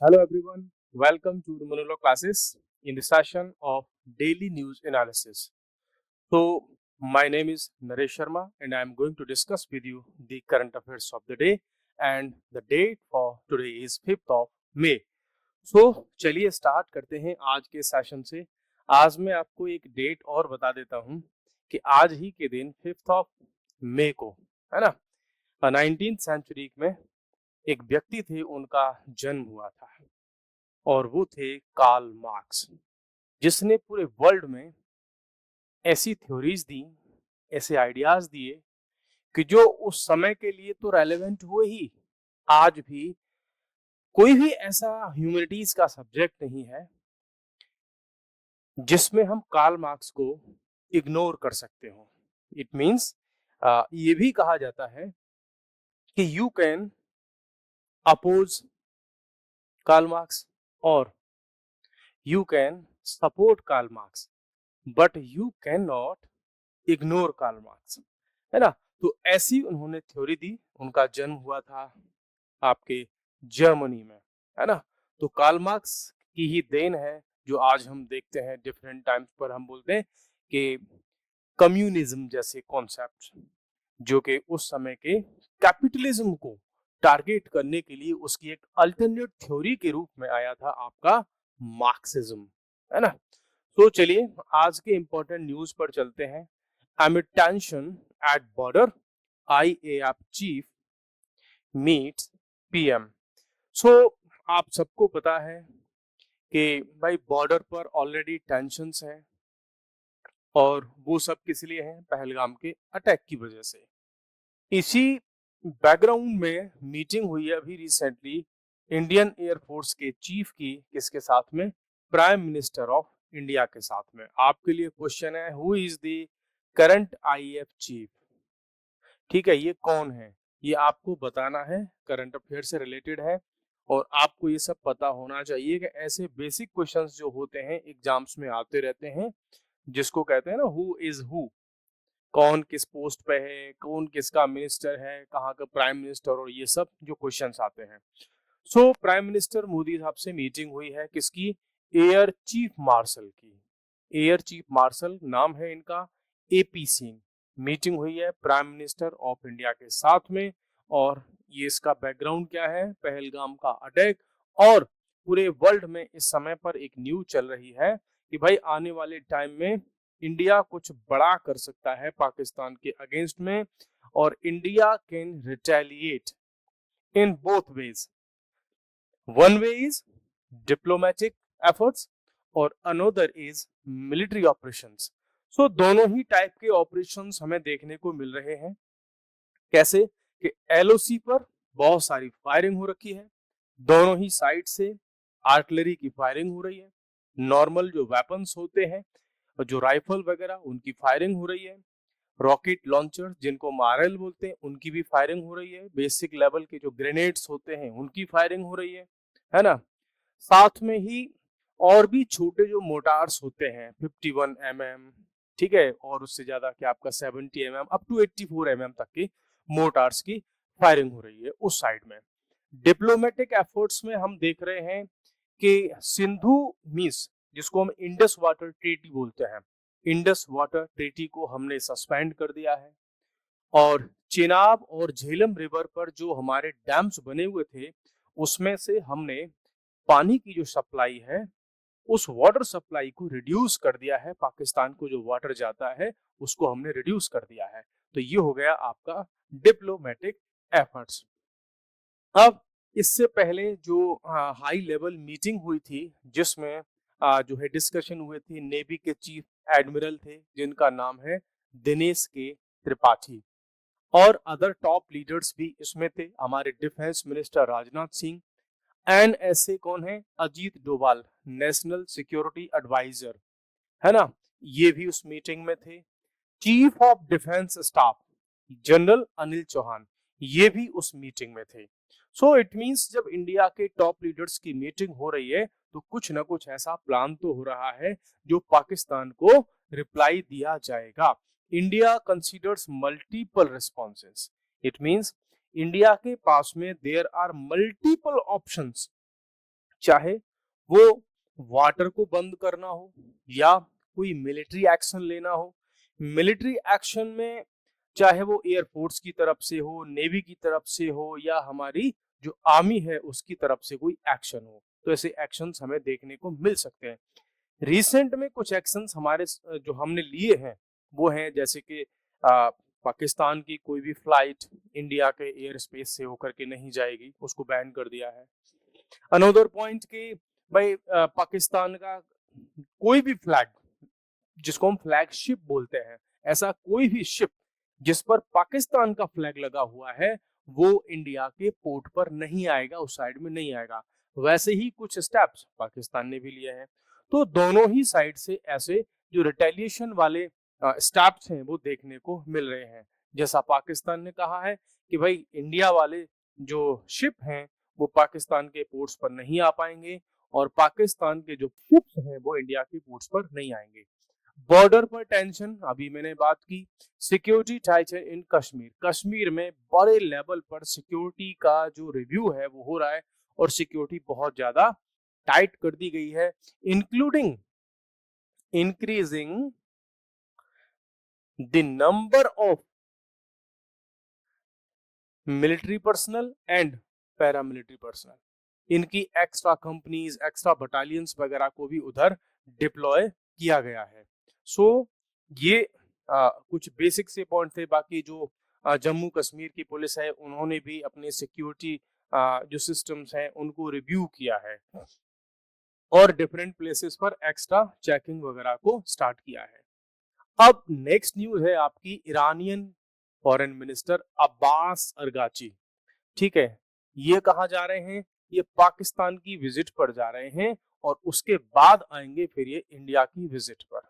Hello everyone, welcome to the Monologue classes in the session of daily news analysis. So, my name is Naresh Sharma and I am going to discuss with you the current affairs of the day and the date for today is 5th of May. So, चलिए start करते हैं आज के session से। आज मैं आपको एक डेट और बता देता हूं कि आज ही के दिन 5th ऑफ मई को, है ना, 19th सेंचुरी में एक व्यक्ति थे, उनका जन्म हुआ था और वो थे कार्ल मार्क्स, जिसने पूरे वर्ल्ड में ऐसी थ्योरीज दी, ऐसे आइडियाज दिए कि जो उस समय के लिए तो रेलेवेंट हुए ही, आज भी कोई भी ऐसा ह्यूमैनिटीज का सब्जेक्ट नहीं है जिसमें हम कार्ल मार्क्स को इग्नोर कर सकते हो। इट मींस ये भी कहा जाता है कि you can oppose Karl Marx और you can support Karl Marx but you can not ignore Karl Marx, है ना। तो ऐसी उन्होंने थ्योरी दी। उनका जन्म हुआ था आपके जर्मनी में, है ना। तो कार्ल मार्क्स की ही देन है जो आज हम देखते हैं डिफरेंट टाइम्स पर हम बोलते हैं कि कम्युनिज्म जैसे कॉन्सेप्ट, जो कि उस समय के कैपिटलिज्म को टारगेट करने के लिए उसकी एक अल्टरनेट थ्योरी के रूप में आया था आपका मार्क्सिज्म, है ना। तो चलिए आज के इंपॉर्टेंट न्यूज पर चलते हैं। Amid tension at border, IAF chief meets PM. So आप सबको पता है कि भाई बॉर्डर पर ऑलरेडी टेंशंस हैं और वो सब किस लिए हैं? पहलगाम के अटैक की वजह से। इसी बैकग्राउंड में मीटिंग हुई है अभी रिसेंटली इंडियन एयरफोर्स के चीफ की, किसके साथ में? प्राइम मिनिस्टर ऑफ इंडिया के साथ में। आपके लिए क्वेश्चन है, who is the current IAF chief? ठीक है, ये कौन है ये आपको बताना है, करंट अफेयर से रिलेटेड है और आपको ये सब पता होना चाहिए कि ऐसे बेसिक क्वेश्चंस जो होते हैं एग्जाम्स में आते रहते हैं, जिसको कहते हैं ना हु इज हु, कौन किस पोस्ट पे है, कौन किसका मिनिस्टर है, कहाँ का प्राइम मिनिस्टर, और ये सब जो क्वेश्चंस आते हैं। सो प्राइम मिनिस्टर मोदी साहब से मीटिंग हुई है, किसकी? एयर चीफ मार्शल की। एयर चीफ मार्शल नाम है इनका, एपी सिंह। मीटिंग हुई है प्राइम मिनिस्टर ऑफ इंडिया के साथ में और ये इसका बैकग्राउंड क्या है? पहलगाम का अटैक। और पूरे वर्ल्ड में इस समय पर एक न्यूज चल रही है कि भाई आने वाले टाइम में इंडिया कुछ बड़ा कर सकता है पाकिस्तान के अगेंस्ट में और India can retaliate in both ways. One way is diplomatic efforts और अनदर इज मिलिट्री ऑपरेशंस। सो दोनों ही टाइप के ऑपरेशंस हमें देखने को मिल रहे हैं। कैसे कि एलओसी पर बहुत सारी फायरिंग हो रखी है, दोनों ही साइड से आर्टिलरी की फायरिंग हो रही है, नॉर्मल जो वेपन्स होते हैं जो राइफल वगैरह उनकी फायरिंग हो रही है, रॉकेट लॉन्चर जिनको मारेल बोलते हैं उनकी भी फायरिंग हो रही है, बेसिक लेवल के जो ग्रेनेड्स होते हैं उनकी फायरिंग हो रही है ना। साथ में ही और भी छोटे जो मोटार्स होते हैं 51 mm, ठीक है, और उससे ज्यादा कि आपका 70 mm अप टू 84 mm तक की मोटार्स की फायरिंग हो रही है उस साइड में। डिप्लोमेटिक एफर्ट्स में हम देख रहे हैं कि सिंधु मिस, जिसको हम इंडस वाटर ट्रीटी बोलते हैं, इंडस वाटर ट्रीटी को हमने सस्पेंड कर दिया है और चेनाब और झेलम रिवर पर जो हमारे डैम्स बने हुए थे उसमें से हमने पानी की जो सप्लाई है उस वाटर सप्लाई को रिड्यूस कर दिया है। पाकिस्तान को जो वाटर जाता है उसको हमने रिड्यूस कर दिया है। तो ये हो गया आपका डिप्लोमेटिक एफर्ट्स। अब इससे पहले जो हाई लेवल मीटिंग हुई थी जिसमें जो है डिस्कशन हुए थे, नेवी के चीफ एडमिरल थे जिनका नाम है दिनेश के त्रिपाठी और अदर टॉप लीडर्स भी इसमें थे, हमारे defence minister Rajnath Singh and ऐसे कौन है? Ajit Doval, national security adviser, है ना, ये भी उस मीटिंग में थे। Chief of defence staff general Anil Chauhan, ये भी उस मीटिंग में थे। सो इट मींस जब इंडिया के टॉप लीडर्स की मीटिंग हो रही है तो कुछ ना कुछ ऐसा प्लान तो हो रहा है जो पाकिस्तान को रिप्लाई दिया जाएगा। India considers multiple responses. It means India के पास में देयर आर मल्टीपल ऑप्शंस चाहे वो वाटर को बंद करना हो या कोई मिलिट्री एक्शन लेना हो। मिलिट्री एक्शन में चाहे वो एयरफोर्स की तरफ से हो, नेवी की तरफ से हो या हमारी जो आर्मी है उसकी तरफ से कोई एक्शन हो, तो ऐसे एक्शंस हमें देखने को मिल सकते हैं। रिसेंट में कुछ एक्शंस हमारे जो हमने लिए हैं वो हैं जैसे कि पाकिस्तान की कोई भी फ्लाइट इंडिया के एयर स्पेस से होकर के नहीं जाएगी, उसको बैन कर दिया है। अनदर पॉइंट कि भाई पाकिस्तान का कोई भी फ्लैग, जिसको हम फ्लैगशिप बोलते हैं, ऐसा कोई भी शिप जिस पर पाकिस्तान का फ्लैग लगा हुआ है वो इंडिया के पोर्ट पर नहीं आएगा, उस साइड में नहीं आएगा। वैसे ही कुछ स्टेप्स पाकिस्तान ने भी लिए हैं। तो दोनों ही साइड से ऐसे जो रिटेलिएशन वाले स्टेप्स हैं वो देखने को मिल रहे हैं। जैसा पाकिस्तान ने कहा है कि भाई इंडिया वाले जो शिप हैं वो पाकिस्तान के पोर्ट्स पर नहीं आ पाएंगे और पाकिस्तान के जो शिप्स हैं वो इंडिया के पोर्ट्स पर नहीं आएंगे। बॉर्डर पर टेंशन, अभी मैंने बात की। सिक्योरिटी टाइटन इन कश्मीर, कश्मीर में बड़े लेवल पर सिक्योरिटी का जो रिव्यू है वो हो रहा है और सिक्योरिटी बहुत ज्यादा टाइट कर दी गई है, including increasing the number of military personnel and paramilitary personal. इनकी एक्स्ट्रा कंपनीज, एक्स्ट्रा बटालियंस वगैरह को भी उधर डिप्लॉय किया गया है। सो ये कुछ बेसिक से पॉइंट थे। बाकी जो जम्मू कश्मीर की पुलिस है उन्होंने भी अपने सिक्योरिटी जो सिस्टम्स हैं उनको रिव्यू किया है और डिफरेंट प्लेसेस पर एक्स्ट्रा चेकिंग वगैरह को स्टार्ट किया है। अब नेक्स्ट न्यूज है आपकी ईरानियन फॉरेन मिनिस्टर अब्बास अरगाची। ठीक है, ये कहाँ जा रहे हैं? ये पाकिस्तान की विजिट पर जा रहे हैं और उसके बाद आएंगे फिर ये इंडिया की विजिट पर।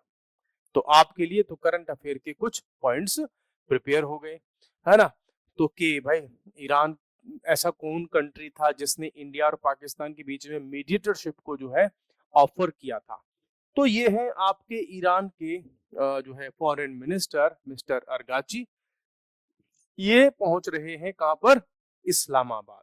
तो आपके लिए तो करंट अफेयर के कुछ पॉइंट्स प्रिपेयर हो गए, है ना। तो कि भाई ईरान ऐसा कौन कंट्री था जिसने इंडिया और पाकिस्तान के बीच में मीडिएटरशिप को जो है ऑफर किया था? तो ये है आपके ईरान के जो है फॉरेन मिनिस्टर मिस्टर अरगाची। ये पहुंच रहे हैं कहां पर? इस्लामाबाद।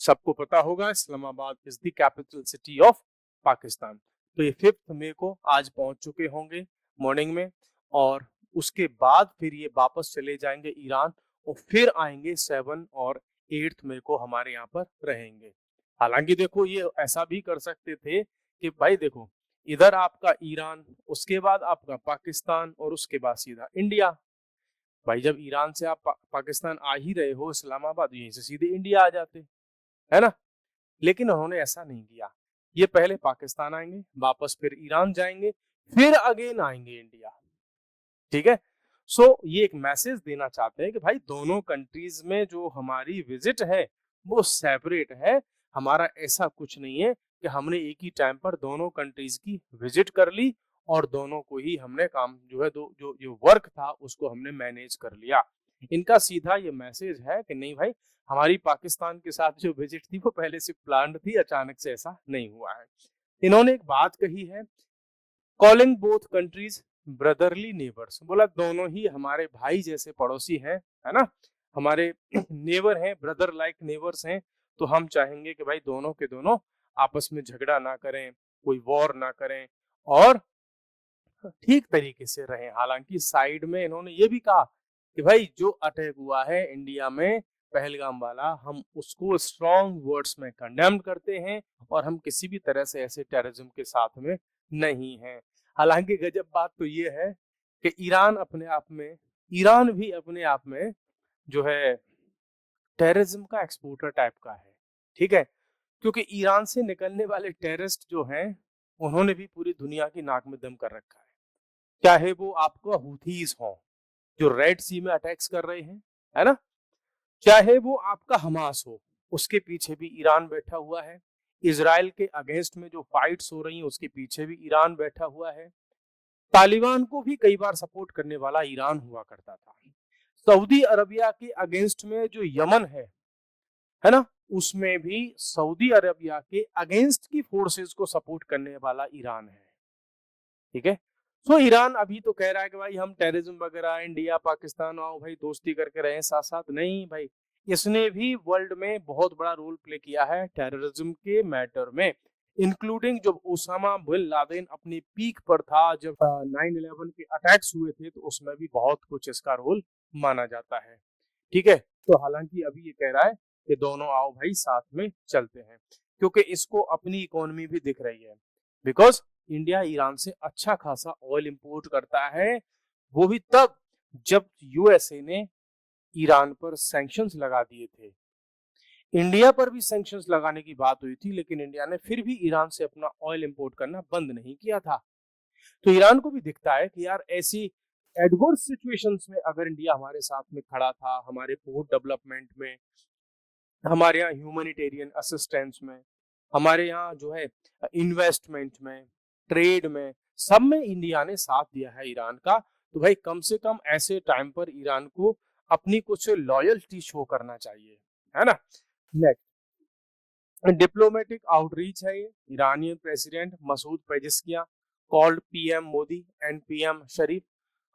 सबको पता होगा Islamabad is the capital city of Pakistan. तो ये 5 मई को आज पहुंच चुके होंगे मॉर्निंग में और उसके बाद फिर ये वापस चले जाएंगे ईरान और फिर आएंगे 7 और 8 मई को हमारे यहाँ पर रहेंगे। हालांकि देखो ये ऐसा भी कर सकते थे कि भाई देखो इधर आपका ईरान, उसके बाद आपका पाकिस्तान और उसके बाद सीधा इंडिया। भाई जब ईरान से आप पाकिस्तान आ ही रहे हो इस्लामाबाद, यहीं से सीधे इंडिया आ जाते, है ना। लेकिन उन्होंने ऐसा नहीं किया। ये पहले पाकिस्तान आएंगे, वापस फिर ईरान जाएंगे, फिर अगेन आएंगे इंडिया। ठीक है। सो ये एक मैसेज देना चाहते हैं कि भाई दोनों कंट्रीज में जो हमारी विजिट है वो सेपरेट है। हमारा ऐसा कुछ नहीं है कि हमने एक ही टाइम पर दोनों कंट्रीज की विजिट कर ली और दोनों को ही हमने काम जो है जो वर्क था उसको हमने मैनेज कर लिया। इनका सीधा ये मैसेज है कि नहीं भाई, हमारी पाकिस्तान के साथ जो विजिट थी वो पहले से प्लान्ड थी, अचानक से ऐसा नहीं हुआ है। इन्होंने एक बात कही है, calling both countries brotherly neighbours. बोला दोनों ही हमारे भाई जैसे पड़ोसी हैं, है ना, हमारे नेबर हैं, ब्रदर लाइक नेबर्स हैं। तो हम चाहेंगे कि भाई दोनों के दोनों आपस में झगड़ा ना करें, कोई वॉर ना करें और ठीक तरीके से रहें। हालांकि साइड में इन्होंने ये भी कहा कि भाई जो अटैक हुआ है इंडिया में पहलगाम वाला, हम उसको स्ट्रॉन्ग वर्ड्स में कंडेम करते हैं और हम किसी भी तरह से ऐसे टेररिज्म के साथ में नहीं हैं। हालांकि गजब बात तो ये है कि ईरान भी अपने आप में जो है टेररिज्म का एक्सपोर्टर टाइप का है। ठीक है, क्योंकि ईरान से निकलने वाले टेररिस्ट जो हैं उन्होंने भी पूरी दुनिया की नाक में दम कर रखा है। चाहे वो आपको हुथीज हो जो रेड सी में अटैक्स कर रहे हैं, है ना, चाहे वो आपका हमास हो, उसके पीछे भी ईरान बैठा हुआ है। इजराइल के अगेंस्ट में जो फाइट्स हो रही हैं उसके पीछे भी ईरान बैठा हुआ है। तालिबान को भी कई बार सपोर्ट करने वाला ईरान हुआ करता था। सऊदी अरबिया के अगेंस्ट में जो यमन है ना, उसमें भी सऊदी अरबिया के अगेंस्ट की फोर्सेस को सपोर्ट करने वाला ईरान है। ठीक है। सो ईरान अभी तो कह रहा है कि भाई हम टेररिज्म वगैरह इंडिया पाकिस्तान आओ भाई दोस्ती करके रहे साथ साथ। नहीं भाई, इसने भी वर्ल्ड में बहुत बड़ा रोल प्ले किया है टेररिज्म के मैटर में, इंक्लूडिंग जब ओसामा बिन लादेन अपनी पीक पर था, जब 9/11 के अटैक्स हुए थे, तो उसमें भी बहुत कुछ इसका रोल माना जाता है। ठीक है, तो हालांकि अभी ये कह रहा है कि दोनों आओ भाई साथ में चलते हैं, क्योंकि इसको अपनी इकोनॉमी भी दिख रही है, बिकॉज इंडिया ईरान से अच्छा खासा ऑयल इंपोर्ट करता है, वो भी तब जब यूएसए ने ईरान पर सैंक्शंस लगा दिए थे। इंडिया पर भी सैंक्शंस लगाने की बात हुई थी, लेकिन इंडिया ने फिर भी ईरान से अपना ऑयल इंपोर्ट करना बंद नहीं किया था। तो ईरान को भी दिखता है कि यार ऐसी एडवर्स सिचुएशंस में अगर इंडिया हमारे साथ में खड़ा था, हमारे पोर्ट डेवलपमेंट में, हमारे यहाँ ह्यूमैनिटेरियन असिस्टेंस में, हमारे यहाँ जो है इन्वेस्टमेंट में, ट्रेड में, सब में इंडिया ने साथ दिया है ईरान का, तो भाई कम से कम ऐसे टाइम पर ईरान को अपनी कुछ लॉयल्टी शो करना चाहिए, है ना। नेक्स्ट डिप्लोमेटिक आउटरीच है ये। Iranian president Masoud Pezeshkian called PM Modi and PM Sharif.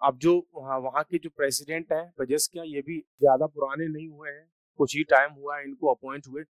अब जो वहाँ के जो प्रेसिडेंट हैं पेजेस्कियां, ये भी ज्यादा पुराने नहीं हुए हैं, कुछ ही टाइम हुआ है इनको अपॉइंट हुए,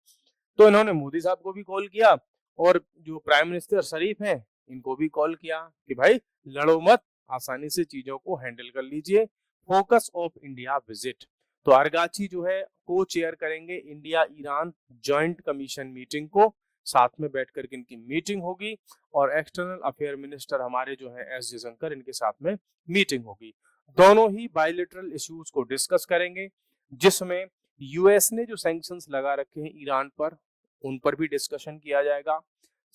तो इन्होंने मोदी साहब को भी कॉल किया और जो प्राइम मिनिस्टर शरीफ हैं इनको भी कॉल किया कि भाई लड़ो मत, आसानी से चीजों को हैंडल कर लीजिए, फोकस ऑफ इंडिया विजिट। तो अरगाची जो है को चेयर करेंगे India Iran joint commission meeting को, साथ में बैठकर के इनकी मीटिंग होगी, और एक्सटर्नल अफेयर मिनिस्टर हमारे जो है एस जयशंकर, इनके साथ में मीटिंग होगी। दोनों ही बायलैटरल इश्यूज को डिस्कस करेंगे, जिसमें यूएस ने जो सैंक्शंस लगा रखे हैं ईरान पर, उन पर भी डिस्कशन किया जाएगा।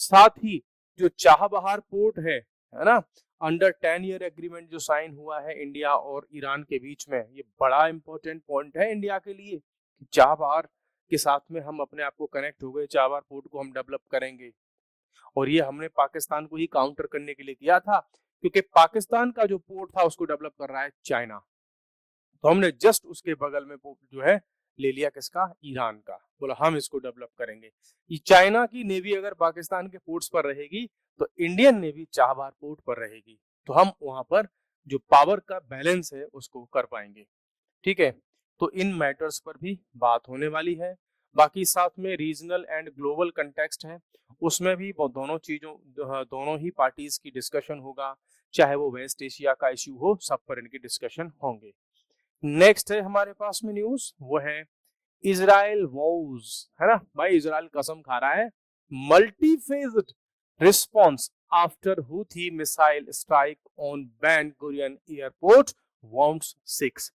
साथ ही जो चाबहार पोर्ट है ना, अंडर 10 ईयर एग्रीमेंट जो साइन हुआ है इंडिया और ईरान के बीच में, ये बड़ा इंपॉर्टेंट पॉइंट है इंडिया के लिए। चाबहार के साथ में हम अपने आप को कनेक्ट हो गए, चाबहार पोर्ट को हम डेवलप करेंगे, और ये हमने पाकिस्तान को ही काउंटर करने के लिए किया था, क्योंकि पाकिस्तान का जो पोर्ट था उसको डेवलप कर रहा है चाइना, तो हमने जस्ट उसके बगल में जो है ले लिया किसका, ईरान का, बोला हम इसको डेवलप करेंगे। ये चाइना की नेवी अगर पाकिस्तान के पोर्ट्स पर रहेगी तो इंडियन नेवी चाबहार पोर्ट पर रहेगी, तो हम वहां पर जो पावर का बैलेंस है उसको कर पाएंगे। ठीक है, तो इन मैटर्स पर भी बात होने वाली है। बाकी साथ में रीजनल एंड ग्लोबल कंटेक्स्ट है, उसमें भी वो दोनों चीजों, दोनों ही पार्टीज की डिस्कशन होगा, चाहे वो वेस्ट एशिया का इश्यू हो, सब पर इनकी डिस्कशन होंगे। नेक्स्ट है हमारे पास में न्यूज, वो है इजराइल वॉज, है ना भाई, इजराइल कसम खा रहा है multi phased response after Houthi missile strike on Ben Gurion airport warns 6,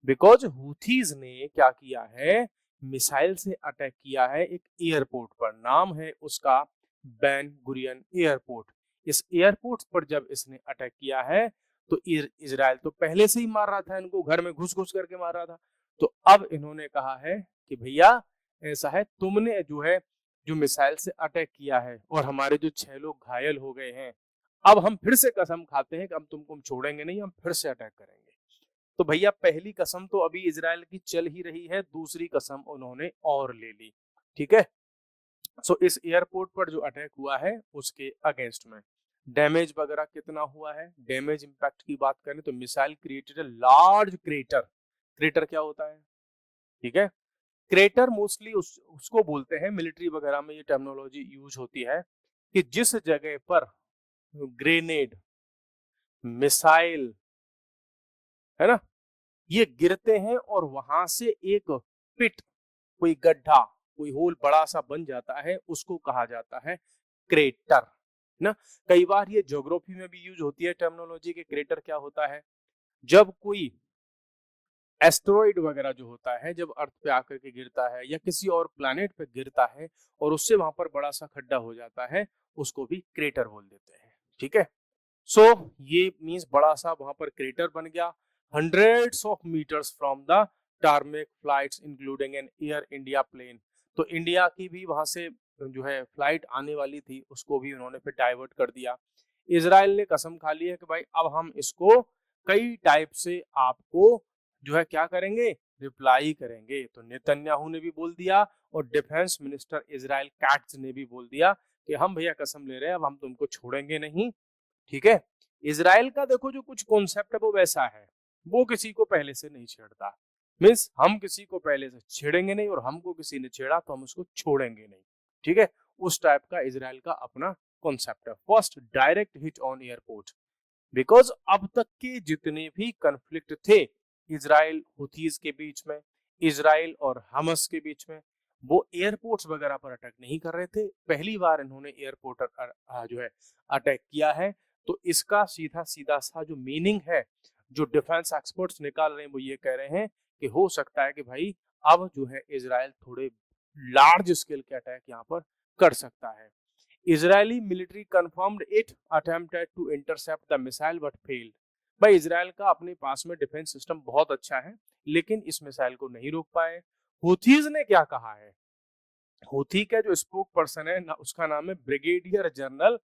because Houthis ने क्या किया है, मिसाइल से अटैक किया है एक एयरपोर्ट पर, नाम है उसका बेन गुरियन एयरपोर्ट। इस एयरपोर्ट पर जब इसने अटैक किया है तो इजराइल तो पहले से ही मार रहा था, इनको घर में घुस घुस करके मार रहा था, तो अब इन्होंने कहा है कि भैया ऐसा है, तुमने जो है जो मिसाइल से अटैक किया है और हमारे जो 6 लोग घायल हो गए हैं, अब हम फिर से कसम खाते हैं कि हम तुमको छोड़ेंगे नहीं, हम फिर से अटैक करेंगे। तो भैया पहली कसम तो अभी इजराइल की चल ही रही है, दूसरी कसम उन्होंने और ले ली। ठीक है, सो इस एयरपोर्ट पर जो अटैक हुआ है उसके अगेंस्ट में डैमेज वगैरह कितना हुआ है, डैमेज इंपैक्ट की बात करें तो missile created a large crater. Crater क्या होता है, ठीक है, क्रेटर मोस्टली उसको बोलते हैं, मिलिट्री वगैरह में ये टर्मिनोलॉजी यूज होती है कि जिस जगह पर ग्रेनेड, मिसाइल, है ना, ये गिरते हैं और वहां से एक पिट, कोई गड्ढा, कोई होल बड़ा सा बन जाता है, उसको कहा जाता है क्रेटर ना। कई बार ये ज्योग्राफी में भी यूज होती है टर्मिनोलॉजी के, क्रेटर क्या होता है, जब कोई एस्टेरॉइड वगैरह जो होता है जब अर्थ पे आकर के गिरता है या किसी और प्लैनेट पे गिरता है और उससे वहां पर बड़ा सा खड्डा हो जाता है, उसको भी क्रेटर बोल देते हैं। ठीक है, सो ये मींस बड़ा सा वहां पर क्रेटर बन गया, hundreds of metres from the tarmac flights including an Air India plane. तो इंडिया की भी वहां से जो है फ्लाइट आने वाली थी, उसको भी उन्होंने फिर डाइवर्ट कर दिया। इजराइल ने कसम खा ली है कि भाई अब हम इसको कई टाइप से आपको जो है क्या करेंगे, रिप्लाई करेंगे। तो नेतन्याहू ने भी बोल दिया और डिफेंस मिनिस्टर इजराइल कैट्स ने भी बोल दिया कि हम भैया कसम ले रहे हैं, अब हम तुमको छोड़ेंगे नहीं। ठीक है, इजराइल का देखो जो कुछ कॉन्सेप्ट है वो वैसा है, वो किसी को पहले से नहीं छेड़ता, मीन्स हम किसी को पहले से छेड़ेंगे नहीं और हमको किसी ने छेड़ा तो हम उसको छोड़ेंगे नहीं, ठीक है। उस टाइप का इजराइल का अपना कॉन्सेप्ट है। First direct hit on airport, because अब तक के जितने भी कंफ्लिक्ट थे इजराइल हुथीज के बीच में, इजराइल और हमस के बीच में, वो एयरपोर्ट्स वगैरह पर अटैक नहीं कर रहे थे। पहली बार इन्होंने एयरपोर्ट जो है अटैक किया है। तो इसका सीधा सीधा सा जो मीनिंग है, जो डिफेंस एक्सपर्ट्स निकाल रहे हैं, वो ये कह रहे हैं कि हो सकता है कि भाई अब जो है इजराइल थोड़े लार्ज स्केल के अटैक यहाँ पर कर सकता है। Israeli military confirmed it attempted to intercept the missile but failed। भाई इजराइल का अपने पास में डिफेंस सिस्टम बहुत अच्छा है, लेकिन इस मिसाइल को नहीं रोक पाए। हुथीज ने क्या कहा है, हुथी का जो स्पोक पर्सन है ना, उसका नाम है ब्रिगेडियर जनरल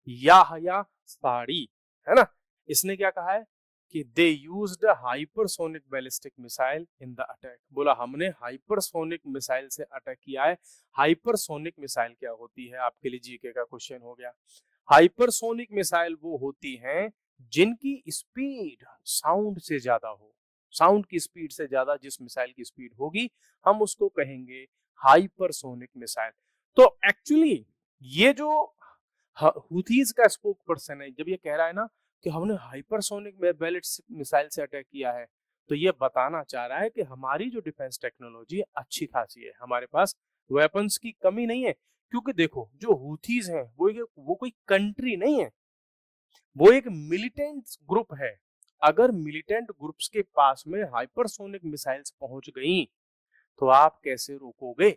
याहया सारी, है ना। इसने क्या कहा है कि they used hypersonic ballistic missile in the attack. बोला हमने हाइपरसोनिक मिसाइल से अटैक किया है। हाइपरसोनिक मिसाइल क्या होती है, आपके लिए जीके का क्वेश्चन हो गया। हाइपरसोनिक मिसाइल वो होती हैं जिनकी स्पीड साउंड से ज्यादा हो। साउंड की स्पीड से ज्यादा जिस मिसाइल की स्पीड होगी हम उसको कहेंगे हाइपरसोनिक मिसाइल। तो एक्चुअली ये जो हुथीज का स्पोक पर्सन है, जब ये कह रहा है ना कि हमने हाइपरसोनिक बैलिस्टिक मिसाइल से अटैक किया है, तो ये बताना चाह रहा है कि हमारी जो डिफेंस टेक्नोलॉजी अच्छी खासी है, हमारे पास वेपन्स की कमी नहीं है। क्योंकि देखो जो हुथीज हैं वो कोई कंट्री नहीं है, वो एक मिलिटेंट ग्रुप है। अगर मिलिटेंट ग्रुप्स के पास में हाइपरसोनिक मिसाइल्स पहुंच गई तो आप कैसे रोकोगे,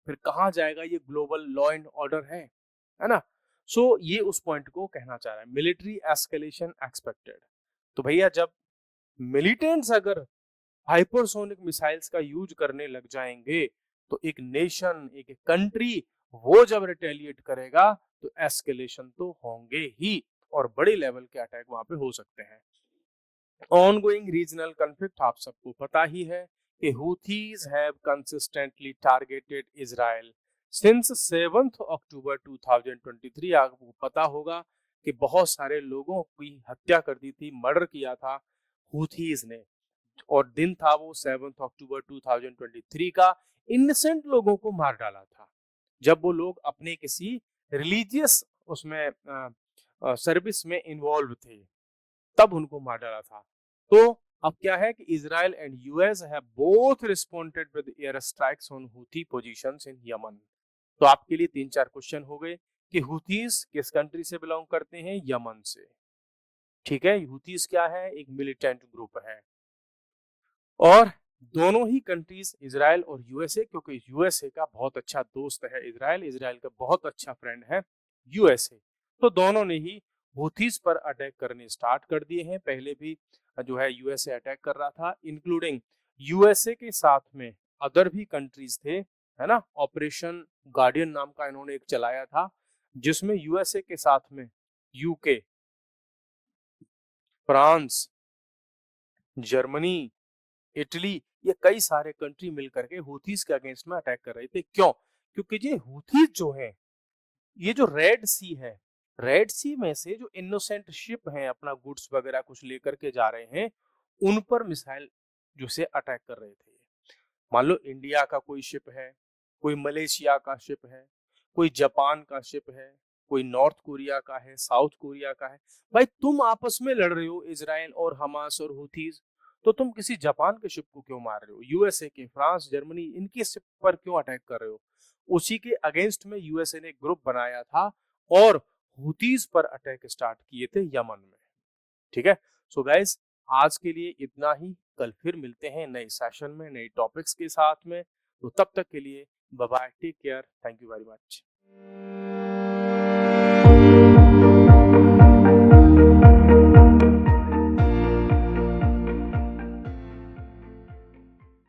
फिर कहां जाएगा, ये ग्लोबल लॉ एंड ऑर्डर है ना। सो ये उस पॉइंट को कहना चाह रहा है, मिलिट्री एस्केलेशन एक्सपेक्टेड। तो भैया जब मिलिटेंट्स अगर हाइपरसोनिक मिसाइल्स का यूज करने लग जाएंगे तो एक नेशन, एक कंट्री, वो जब रिटेलिएट करेगा तो एस्केलेशन तो होंगे ही और बड़े लेवल के अटैक वहां पे हो सकते हैं। ऑनगोइंग रीजनल कॉन्फ्लिक्ट आप सबको पता ही है कि Houthis have consistently targeted Israel since 7 October 2023। आपको पता होगा कि बहुत सारे लोगों की हत्या कर दी थी, मर्डर किया था हुथीज ने, और दिन था वो 7 अक्टूबर 2023 का। इनसेंट लोगों को मार डाला था जब वो लोग अपने किसी रिलीजियस उसमें सर्विस में इन्वॉल्व थे, तब उनको मार डाला था। तो अब क्या है कि Israel and US have both responded with air strikes on Houthi positions in Yemen. तो आपके लिए 3-4 क्वेश्चन हो गए कि हुथीज किस कंट्री से बिलोंग करते हैं, यमन से, ठीक है। हुथीज क्या है, एक मिलिटेंट ग्रुप है। और दोनों ही कंट्रीज इजराइल और यूएसए, क्योंकि यूएसए का बहुत अच्छा दोस्त है इजराइल, इजराइल का बहुत अच्छा फ्रेंड है यूएसए, तो दोनों ने ही हुथीज पर अटैक करने स्टार्ट कर दिए हैं। पहले भी जो है यूएसए अटैक कर रहा था, इंक्लूडिंग यूएसए के साथ में अदर भी कंट्रीज थे, है ना। ऑपरेशन गार्डियन नाम का इन्होंने एक चलाया था जिसमें यूएसए के साथ में यूके, फ्रांस, जर्मनी, इटली, ये कई सारे कंट्री मिलकर के हुथीज के अगेंस्ट में अटैक कर रहे थे। क्यों? क्योंकि ये हुथीज जो है, ये जो रेड सी है, रेड सी में से जो इनोसेंट शिप हैं अपना गुड्स वगैरह कुछ लेकर के जा रहे हैं, उन पर मिसाइल जो से अटैक कर रहे थे। मान लो इंडिया का कोई शिप है, कोई मलेशिया का शिप है, कोई जापान का शिप है, कोई नॉर्थ कोरिया का है, साउथ कोरिया का है। भाई तुम आपस में लड़ रहे हो इजराइल और हमास और हुथीज, तो तुम किसी जापान के शिप को क्यों मार रहे हो, यूएसए के, फ्रांस, जर्मनी, इनके शिप पर क्यों अटैक कर रहे हो। उसी के अगेंस्ट में यूएसए ने ग्रुप बनाया था और हुथीज पर अटैक स्टार्ट किए थे यमन में, ठीक है। सो गाइस आज के लिए इतना ही, कल फिर मिलते हैं नए सेशन में नए टॉपिक्स के साथ में। तो तब तक के लिए bye bye, take care, thank you very much.